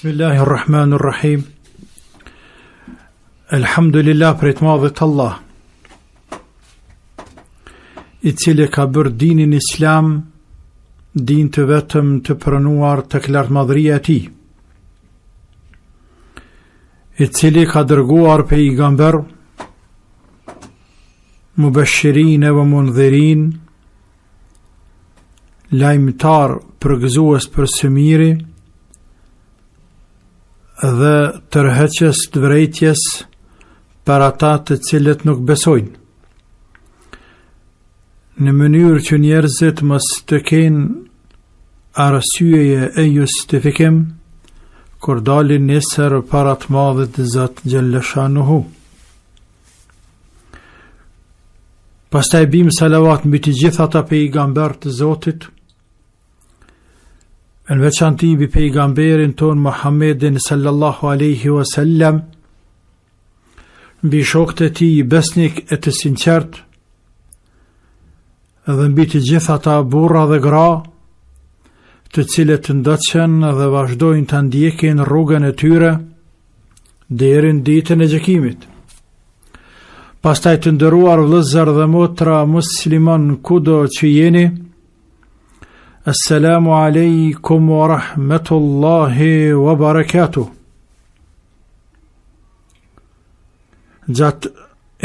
Bismillahirrahmanirrahim. Elhamdulillah për të madhët Allah, I cili ka bërë dinin Islam din të vetëm të pranuar tek lartmadhëria e tij, I cili ka dërguar pejgamber mubashirin e mundhirin, lajmëtar përgëzues për së miri dhe tërheqës të vërejtjes për ata të cilët nuk besojnë, në mënyrë që njerëzit mos të kenë arsyeje e justifikim kur dalin nesër para të Madhit Zot xhalla shanuhu. Pastaj bim salavat mbi të gjithë ata pejgamber të Zotit, në veçanti mbi pejgamberin ton Muhammedin sallallahu alaihi wasallam, mbi shokët e tij besnik e të sinqert, dhe mbi të gjithë ata burra dhe gra, të cilët ndoqën dhe vazhdojnë të ndjekin rrugën e tyre deri në ditën e gjykimit. Pastaj të nderuar vëllezër dhe motra musliman kudo që jeni, Assalamu alaikum wa rahmatullahi wa barakatuh. Gjatë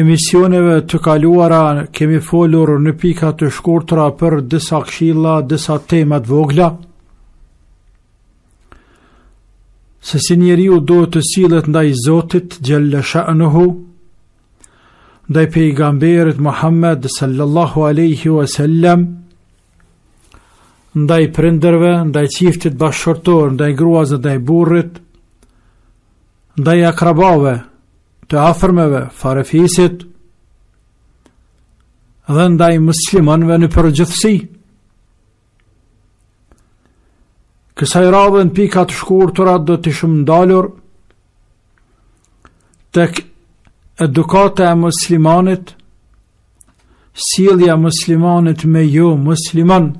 emisioneve të kaluara kemi folur në pika të shkurtra për disa këshilla, disa tema të vogla, se si njeriu duhet të sillet ndaj Zotit xhalla sha'nuhu, ndaj pejgamberit Muhammed sallallahu alaihi wasallam, ndaj prindërve, ndaj çiftit bashkëshortor, ndaj gruas dhe ndaj burrit, ndaj akrabave, të afërmeve, farefisit, dhe ndaj muslimanëve në përgjithësi. Kësaj radhe në pika të shkurtura do të ishim ndalur tek edukata e muslimanit, sjellja e muslimanit me jo musliman,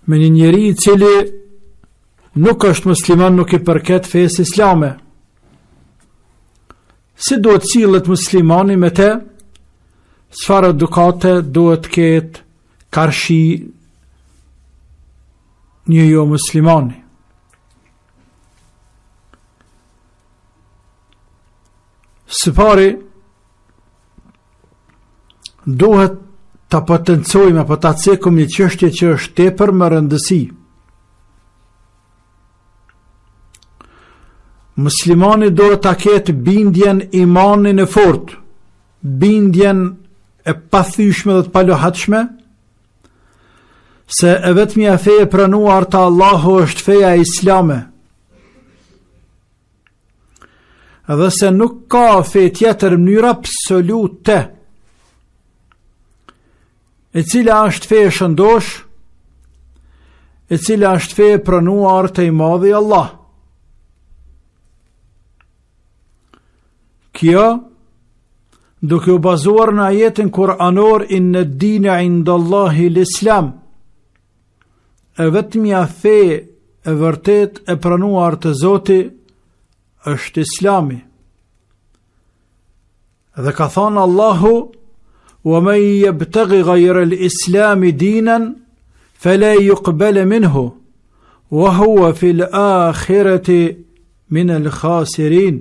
me një njeri I cili nuk është musliman, nuk I përket fesë islame. Si duhet sillet muslimani me te, çfarë edukate duhet ketë karshi një jo muslimani. Së pari, duhet ta potencojmë apo ta cekum një çështje që është tepër më rëndësi. Muslimani duhet ta ketë bindjen, imanin e fortë, bindjen e pathyeshme dhe të palohatshme, se e vetmja fe e pranuar të Allahu është feja islame, edhe se nuk ka fe tjetër në mënyrë absolute, e cila është fe e shëndosh, e cila është fe e pranuar të I Madhi Allah. Kjo, duke u bazuar në ajetin kuranor inna ad-dina 'inda Allahi l-Islam, e vetmja fe e vërtet e pranuar të Zoti është Islami. Dhe ka thënë Allahu, وَمَنْ يَبْتَغِ غَيْرَ الْإِسْلَامِ دِينًا فَلَا يُقْبَلَ مِنْهُ وَهُوَ فِي الْآخِرَةِ مِنَ الْخَاسِرِينَ.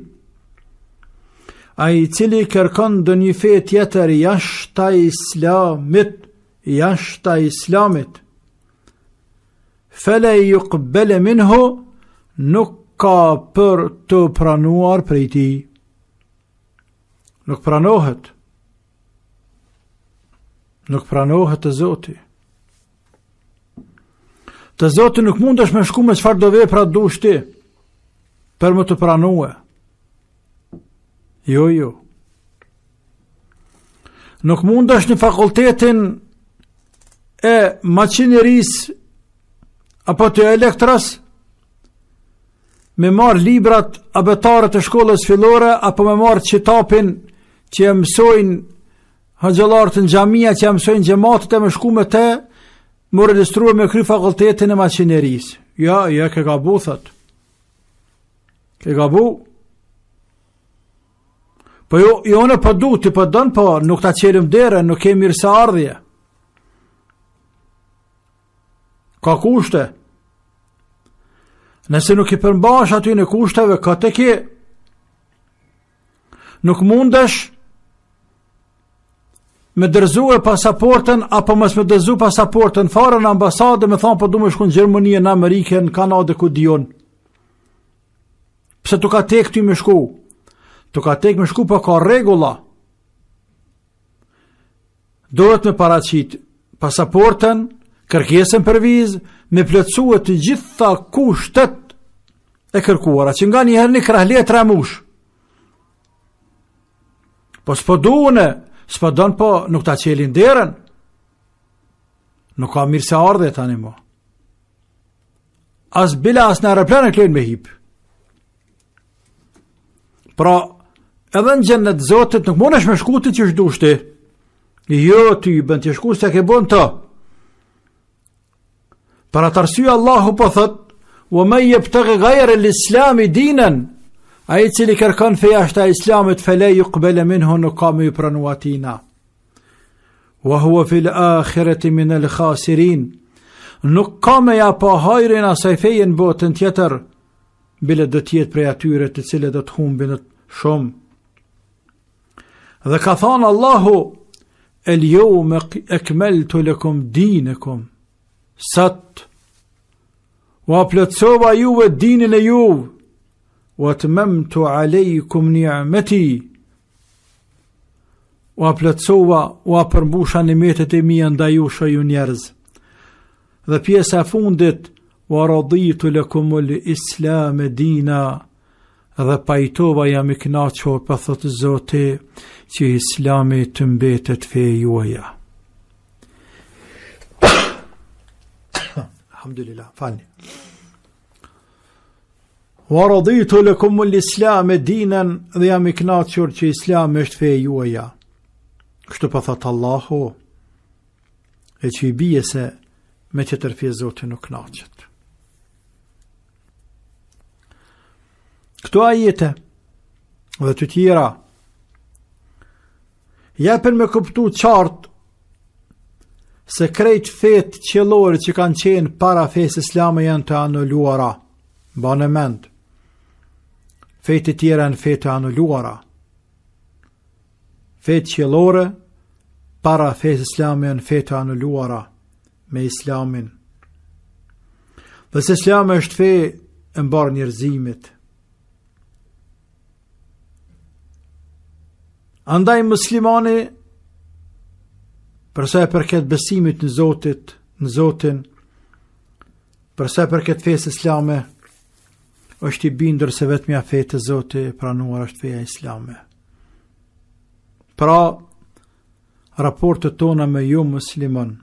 Ai cili kërkon ndonjë fe tjetër jashtë Islamit, فَلَا يُقْبَلَ مِنْهُ, nuk ka për të pranuar prej tij. Nuk pranohet. Nuk pranohet të Zoti. Të Zoti nuk mundesh me shku me çfarë do vepra dush ti për më të pranue. Jo. Nuk mundesh në fakultetin e maqinerisë apo të elektras me marr librat abetare të shkollës fillore apo me marr qitapin që mësojnë Hoxhallarët në xhamia që mësojnë xhamatët e më shku me te, më regjistruar me kry fakultetin e maqinerisë. Ja, ke gabu, thot. ke gabu. Po jo në po du, ti po dën, po nuk ta qelim derën, nuk ke mirë se ardhje. Ka kushte. Nëse nuk i përmbash aty në kushteve, ka të ke. Nuk mundesh me dërzu e pasaportën, apo mos me dërzu pasaportën fare në ambasadë, me thonë po du me shku në Gjermani, në Amerikë, në Kanadë, ku dion. Pse tu ka tek ty me shku? Tu ka tek me shku, po ka regula. Dohet me paraqit pasaportën, kërkesën për vizë, me plotësua të gjitha kushtet e kërkuara, që nga njëherë një krahlet ramush. Po s'po duone, s'po don, po nuk ta qelin derën. Nuk ka mirë se ardhe tani mo. As bila as në aeroplan e klejnë me hip. Pra, edhe në gjennet Zotit nuk mundesh me shku ti që shdush ti. Jo ty, bën të shku se ke bon të. Për atë arsye Allahu po thot, wa man yabtaghi ghayra al-islam dinan, ai cili kërkon feja jashtë islamit, fala yuqbal minhu, nuk ka me pranu atina. Wa huwa fil akhirati min al-khasirin, nuk ka me ja pa hajrin asaj feje në botën tjetër, bile do tjetë prej atyre të cilët do të humbin shumë. Dhe ka thënë Allahu, el-yawma akmaltu lakum dinakum, sot wa plotësova juve dinin e juve, wa atmamtu alejkum ni'mati, wa plotësova, wa përmbusha nimetet e mia ndaj jush ju njerëz. Dhe pjesa e fundit, wa raditu lakum al-islam dina, dhe pajtova jam i kënaqur, pa thot Zoti, që Islami të mbetet fe juaja. Alhamdulillah, falni. Wa raditu lakum al-islam dinan, dhe jam i kënaqur që Islami është fe juaja. Kështu pa thot Allahu, e që i bie se me që tërfje Zoti nuk kënaqet. Këto ajete dhe të tjera jepen me kuptu qartë se krejt fet qellore që kanë qenë para fesë islame janë të anulluara. Banë mend. Fet të tjera në fet të anulluara. Fet qellore para fesë islame janë fet të anulluara me islamin. Dhe se islami është fe e mbar njerëzimit. Andaj muslimani, përsa e përket besimit në Zotin, përsa e përket fesë islame, është i bindur se vetmja fe të Zotit pranuar është feja islame. Pra, raportet tona me ju musliman,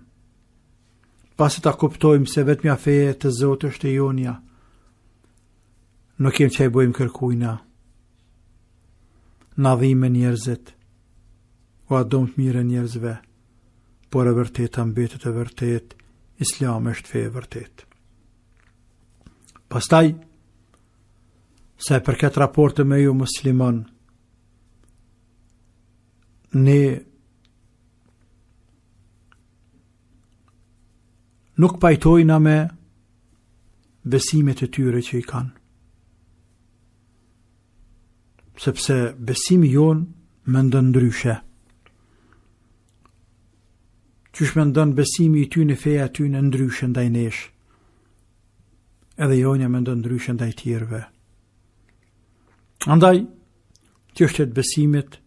pasi ta kuptojmë se vetmja fe të Zotit është e jonja, nuk kem që i bojmë kërkujna, na dhime njerëzit, o adom të mire njerëzve, por e vërtet mbetet e vërtet, Islam është fe e vërtet. Pastaj, sa e përket raporte me ju musliman, ne nuk pajtojna me besimet e tyre që i kanë. Sepse besimi jon më ndën ndryshe. Qysh më ndën besimi i ty në feja ty në ndryshe ndaj nesh. Edhe jonja më ndën ndryshe ndaj tjerve. Andaj, çështjet besimit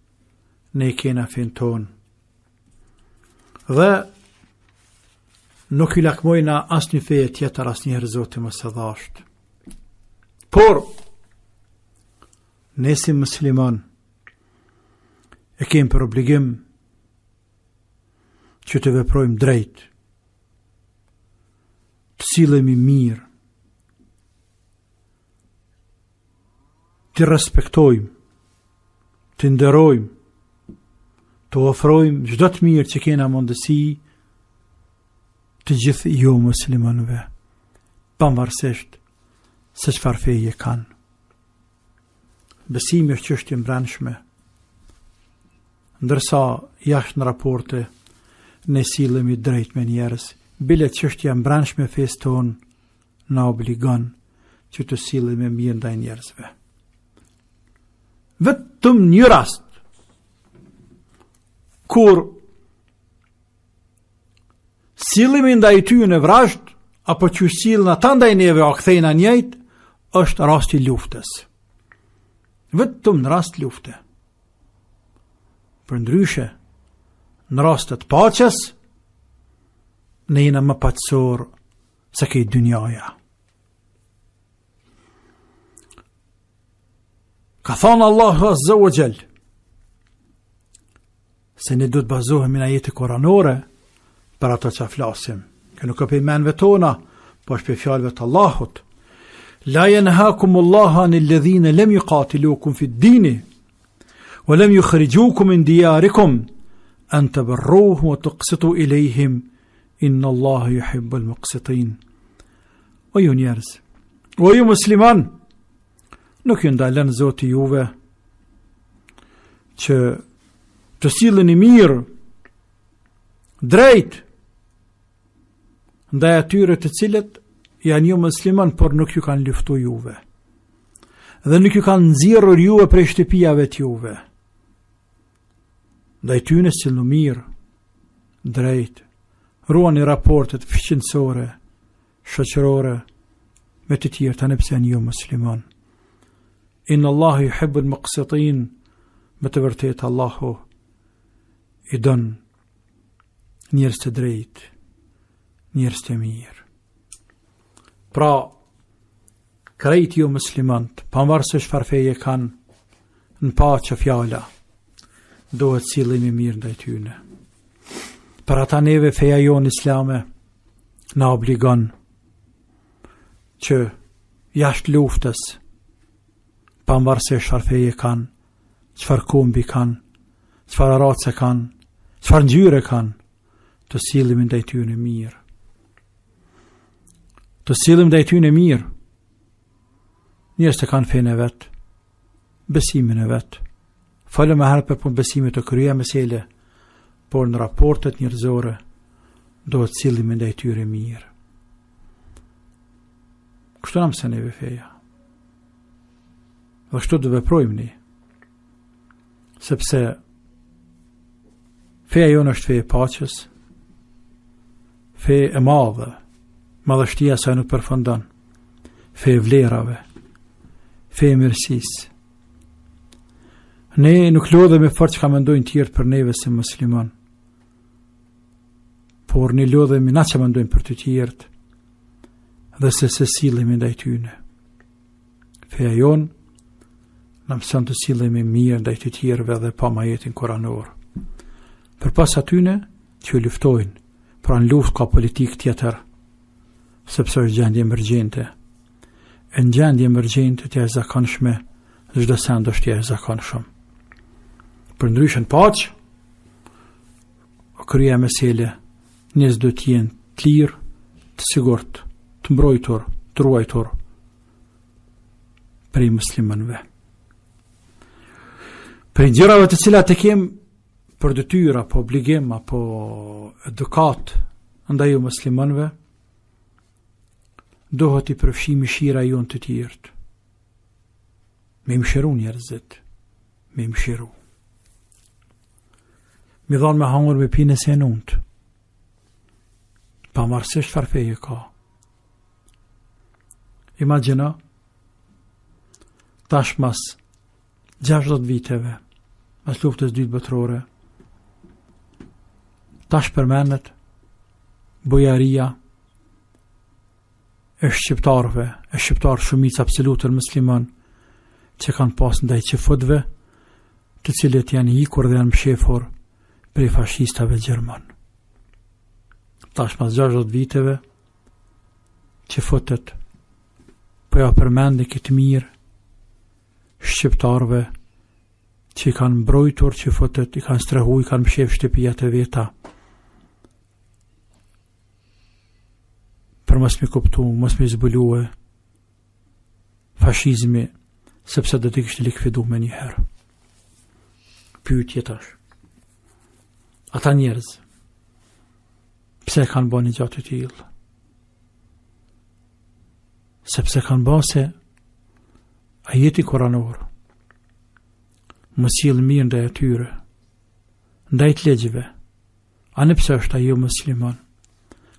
ne i kena fen ton. Dhe nuk i lakmojna as një feje tjetër, as një Zoti mos e dhasht. Por ne si musliman e kemë për obligim që të veprojmë drejt, të sillemi mirë, të respektojmë, të nderojmë, të ofrojmë çdo të mirë që kena mundësi të gjithë ju muslimanëve, pavarësisht se çfarë feje kanë. besimi është çështje brendshme, ndërsa jashtë në raporte ne sillemi drejt me njerëz. Bile çështja brendshme fesë tonë na obligon që të sillemi mirë ndaj njerëzve. Vetëm një rast kur sillemi ndaj tyre në vrasht, apo që sillen ata ndaj neve o kthejna njëjt, është rasti luftës. Vetëm në rast lufte. Për ndryshe, në rastet paqes, ne jena më paqësor se këj dynjaja. Ka thonë Allahu Azza wa Jall se ne do të bazohemi në ajete koranore për ato që flasim. Kë nuk është për menve tona, po është për fjalëve të Allahut. La yanhaakum Allahu anil ladhina lam yuqatilukum fi ad-din wa lam yukhrijukum min diyarikum an tabarruhum wa tuqsitu ilayhim inna Allaha yuhibbul muqsitin. O ju njerëz, o ju musliman, nuk ju ndalen Zoti juve që të silleni mirë, drejt ndaj atyre të cilët janë jo musliman, por nuk ju kanë luftuar juve. Dhe nuk ju kanë nxjerrur juve prej shtëpiave të juve. Ndaj tyre sillni mirë, drejt, ruani raportet fëqënësore, shoqërore me të tjerë tani pse janë jo musliman. Inna Allahu yuhibbul muqsitin, me të vërtetë Allahu i don njerëz të drejt, njerëz të mirë. Pra, krejt jo muslimant, pavarësisht çfarë feje kanë, në paqe fjala, duhet sillemi mirë ndaj tyre. Për ata neve feja jonë islame na obligon që jashtë luftës, pavarësisht çfarë feje kanë, çfarë kombi kanë, çfarë race kanë, çfarë ngjyre kanë, të sillemi ndaj tyre mirë. Të sillem ndaj tyre mirë. Njerëz të kanë fenë vet, besimin e vet. Falem e herë për besimit të kryej mesele, por në raportet njerëzore do të sillemi ndaj tyre mirë. Kështu na mëson neve feja. Dhe kështu do veprojmë ne. Sepse feja jonë është feja e paqes, feja e madhe, madhështia sa nuk përfundon, feja e vlerave, feja e mirësisë. Ne nuk lodhemi fort që ka mendojnë tjerë për neve si musliman, por ne lodhemi na që mendojnë për të tjerët, dhe se sillemi ndaj tyre. Feja jonë na mëson të sillemi mirë ndaj të tjerëve dhe pa ajetin koranor. Përpas atyne që luftojnë, pra në luftë ka politikë tjetër, sepse është gjendje emergjente. E në gjendje emergjente të jashtëzakonshme, çdo send është i jashtëzakonshëm. Për ndryshën paqë, kryej mesele, njerëz do të jenë të lirë, të sigurt, të mbrojtur, të ruajtur prej muslimanëve. Për gjërave të cilat e kem për detyrë apo obligim apo edukat ndaj muslimanëve, dohet i përfshi mëshira jonë të tjerët. Me mëshiru njerëzit, me mëshiru. Mi dhanë me hangur me pinë se nënt, pavarësisht çfarë feje ka. Imagjino, tash mas 60 viteve, mas luftës dytë botërore, tash përmendet bujaria e shqiptarëve, e shqiptarë shumicë absolutër musliman, që kanë pas ndaj qefutve, të cilët janë ikur dhe janë mshefur prej fashistave gjerman. Tash mas 60 viteve, qefutet po ja përmendi këtë mirë shqiptarëve që i kanë mbrojtur qefutet, i kanë strehu, i kanë mshef shtëpijat e veta. Për mos mi kuptu, mos mi zbulue fashizmi sepse do t'i kishte likvidu me një herë. Pyetje tash. Ata njerëz, pse kanë bërë një gjatë të tillë? Sepse kanë bërë se ajeti kuranor më sjell mirë ndaj atyre, ndaj të legjeve. Ani pse është ajo musliman?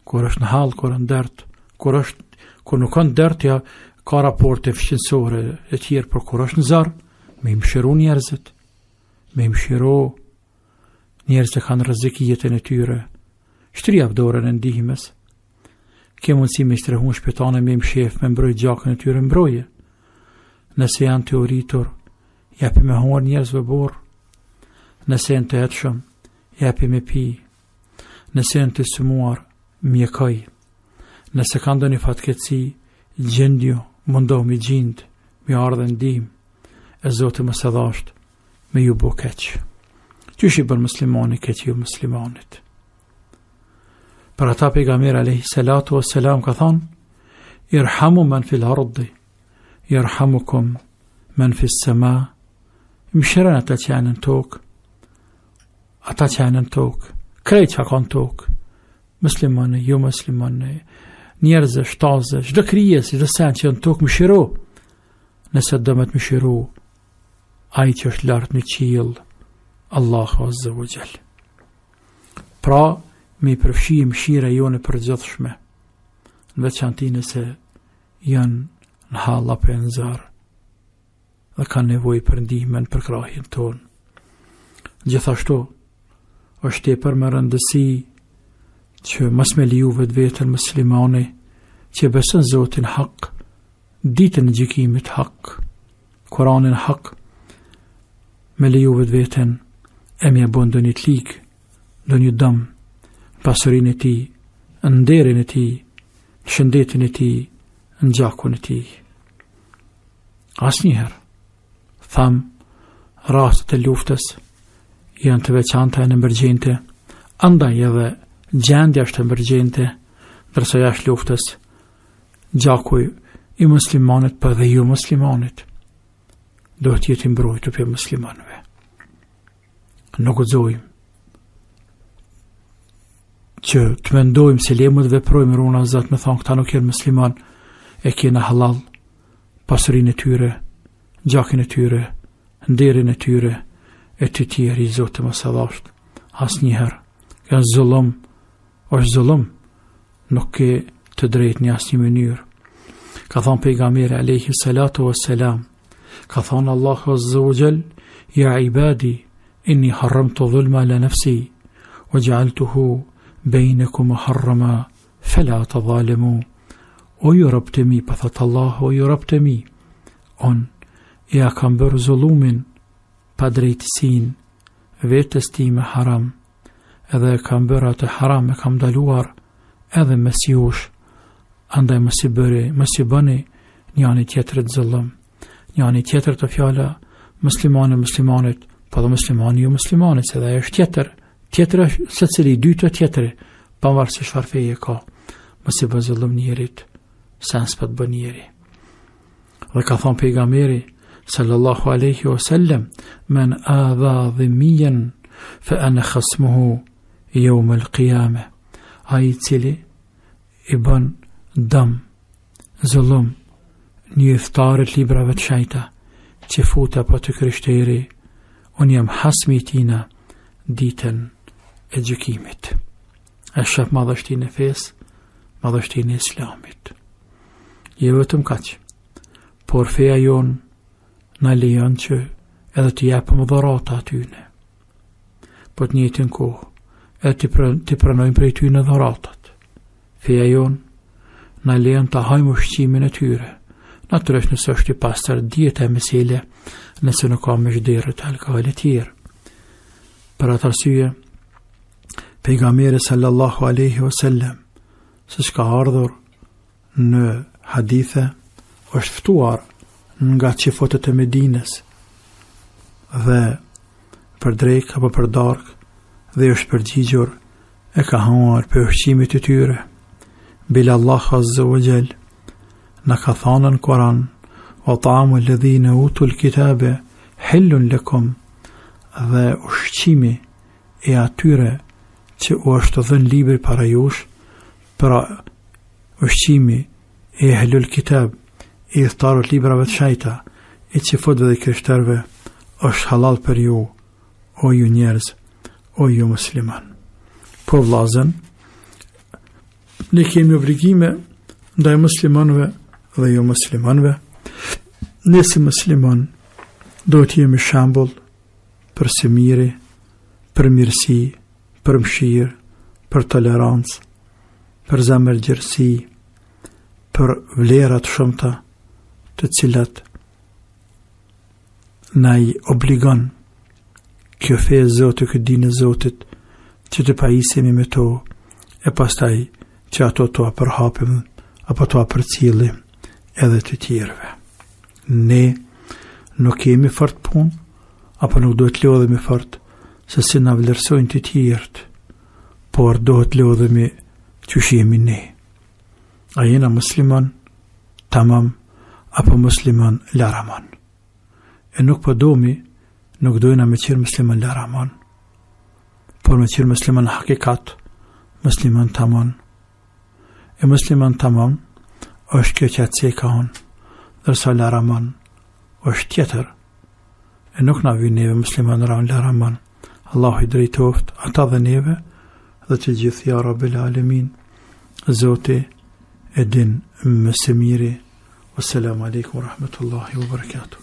Kur është në hall, kur në dert, kur nuk kanë dert, ja ka raporte fshënësore e tjerë, por kur është në zar, me i mëshiru njerëzit, me i mëshiru njerëzit kanë rrezik jetën e tyre, shtria dorën e ndihmës. Ke mundësi me shtrehun shpejtane me mshef, me mbroj gjakën e tyre mbroje. Nëse janë të uritur, japi me huar njerëzve borë. Nëse janë të hetshëm, japi me pi. Nëse janë të sëmuar, mjekoj. Nëse kanë do një fatkeqësi, gjendju, mundoh mi gjind, mi ardhe ndim, e Zotë më së dhasht, me ju bo keq. Qysh i bën muslimani keq ju muslimanit? Për ata pejgamberi alayhi salatu wassalam ka thonë: irhamu man fil ardi, yarhamukum man fis sama. Mshirën ata që janë në tokë, ata që janë në tokë, krejt që kanë tokë, muslimane, jo muslimane, njerëzë, shtazë, çdo krijes, çdo sen që janë në tokë, mshiro. Nëse dëmet mshiro, ai që është lart në qiell, Allahu azza wa jall. Pra, me i përfshi mshira jone përgjithshme, në veçanti nëse janë në hall apo në zar, dhe kanë nevojë për ndihmën për krahjen tonë. Gjithashtu, është tepër me rëndësi që mos me liju vetën muslimani që beson Zotin hak, ditën e gjykimit hak, Kur'anin hak, me liju vetën e me bën ndonjë lik, ndonjë dëm, pasurinë e tij, nderin e tij, shëndetin e tij, ngjakun e tij. Asnjëherë tham, rastet e luftës janë të veçanta e në mbërgjente, andaj edhe gjendja është e mbërgjente, ndërsa jashtë luftës gjaku i muslimanit për dhe ju muslimanit do të jetë i mbrojtur për muslimanëve. Nuk guxojmë që të mendojmë se le të veprojmë runa Zot me thonë këta nuk janë musliman, e kena halal pasurinë e tyre, gjakin e tyre, nderin e tyre, e të tjerë i Zotë më së dhasht. Asnjëherë, ka zullum, është zullum, nuk ke të drejtë një asnjë mënyrë. Ka thonë pejgamberi alayhi salatu wassalam, ka thonë Allahu azza wa jall: ya ibadi inni harramtu dhulma ala nafsi wa ja'altuhu bainakum muharrama fala tadhalimu. O ju rob të mi, pa thot Allah, o ju rob të mi, on ja kam bërë zullumin, pa drejtësin, vetës ti me haram, edhe kam bërë atë haram, e kam daluar, edhe mes jush, andaj mësi bëni njani tjetërit zullum, njani tjetër të fjala, muslimanit, pa dhe muslimani ju muslimanit, se dhe është tjetër është se cili dytë tjetëri, pa marë se shfarfeje ka, mësi bë zullum njerit, sens për të bë njeri. Dhe ka thonë pejgamberi sallallahu alaihi wasallam: men adha dhimmiyan fa ana khasmuhu yawm al-qiyamah. Ai cili i bën dëm, zullum një iftarit librave të shajta që futa po të kryshteri, unë jam hasmi tina ditën e gjykimit. E shëf madhështin e fes, madhështin e islamit. Je vetëm kaq, por feja jon në lejon që edhe të japëm dhurata atyne. Po të njëjtën kohë, edhe të pranojmë prej tyne dhuratat. Feja jon në lejon të hajmë ushqimin e tyre. Natyrisht nëse është i pastër dieta e mesele, nëse nuk ka mëzhderët alkohol e tjerë. Për atë arsye, pejgamberi sallallahu alaihi wasallam, siç ka ardhur në hadithe, është ftuar nga qifotët e Medinës dhe për drek apo për dark, dhe është përgjigjur, e ka huar për ushqimit të tyre. Bila Allah azza wa jall na ka thënë në Kur'an: wa ta'amu alladhina utul kitabe hillun lakum, dhe ushqimi e atyre që u është dhënë libri para jush, pra ushqimi e ehlul kitab, e thtarët librave të shajta, e qifotëve dhe krishterëve, është halal për ju, o ju njerëz, o ju musliman. Po vllazën, ne kemi obligime ndaj muslimanëve dhe jo muslimanëve. Ne si musliman do të jemi shembull për së miri, për mirësi, për mëshirë, për tolerancë, për zemërgjërsi, për vlerat shumëta të cilat na i obligon kjo fe e Zotit, kjo dinë e Zotit, që të pajisemi me to, e pastaj që ato to përhapim, apo to përcjellim edhe të tjerëve. Ne nuk kemi fort punë, apo nuk do të lodhemi fort, se si na vlerësojnë të tjerët, por do të lodhemi që jemi ne. A jena musliman tamam, apo musliman laraman. E nuk po domi, nuk dojna me qirë musliman laraman, por me qirë musliman hakikat, musliman tamam. E musliman tamam është kjo që atë ka unë, dërsa laraman është tjetër. E nuk na vi neve musliman laraman. Allahu i drejtoft ata dhe neve dhe të gjithë, ja Rabbil Alamin. Zoti e din më së miri. Wassalamu alaikum wa rahmatullahi wa barakatuh.